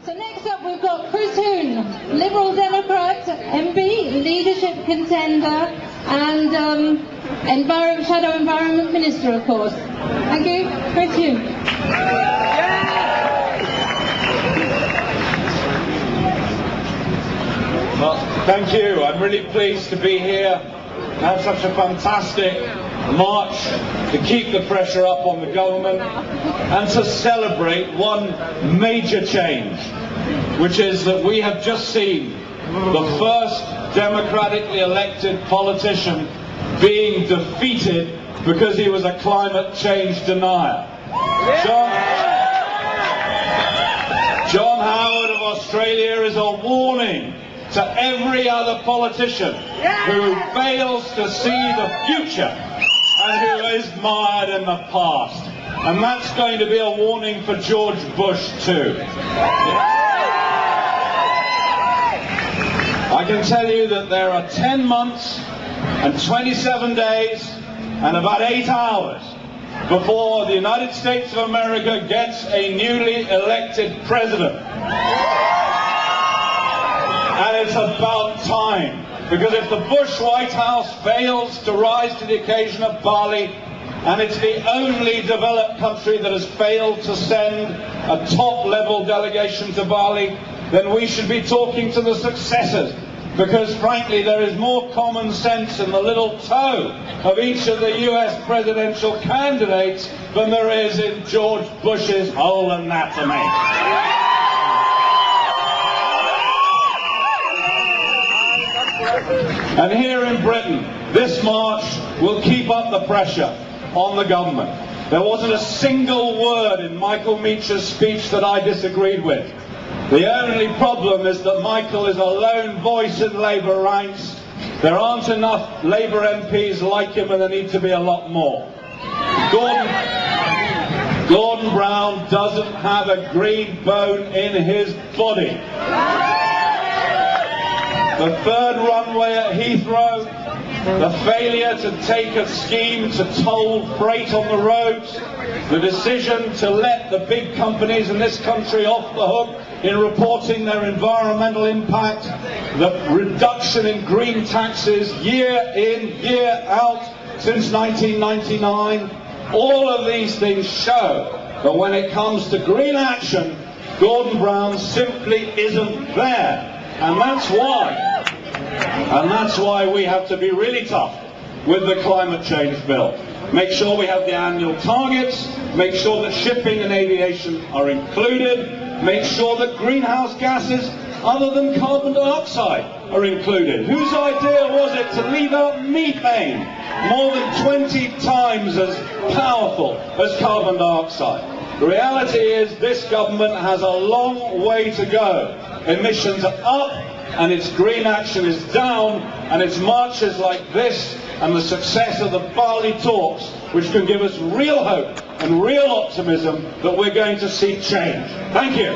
So next up we've got Chris Huhne, Liberal Democrat, MP, leadership contender, and Shadow Environment Minister, of course. Thank you, Chris Huhne. Well, thank you. I'm really pleased to be here, to have such a fantastic march, to keep the pressure up on the government, and to celebrate one major change, which is that we have just seen the first democratically elected politician being defeated because he was a climate change denier. John Howard of Australia is a warning to every other politician who fails to see the future and who is mired in the past. And that's going to be a warning for George Bush too. I can tell you that there are 10 months and 27 days and about 8 hours before the United States of America gets a newly elected president. And it's about time, because if the Bush White House fails to rise to the occasion of Bali, and it's the only developed country that has failed to send a top-level delegation to Bali, then we should be talking to the successors, because frankly there is more common sense in the little toe of each of the US presidential candidates than there is in George Bush's whole anatomy. And here in Britain, this march will keep up the pressure on the government. There wasn't a single word in Michael Meach's speech that I disagreed with. The only problem is that Michael is a lone voice in Labour ranks. There aren't enough Labour MPs like him, and there need to be a lot more. Gordon Brown doesn't have a green bone in his body. The third runway at Heathrow, the failure to take a scheme to toll freight on the roads, the decision to let the big companies in this country off the hook in reporting their environmental impact, the reduction in green taxes year in, year out since 1999, all of these things show that when it comes to green action, Gordon Brown simply isn't there. And that's why we have to be really tough with the climate change bill. Make sure we have the annual targets, make sure that shipping and aviation are included, make sure that greenhouse gases other than carbon dioxide are included. Whose idea was it to leave out methane, more than 20 times as powerful as carbon dioxide? The reality is this government has a long way to go. Emissions are up and its green action is down, and it's marches like this and the success of the Bali talks which can give us real hope and real optimism that we're going to see change. Thank you.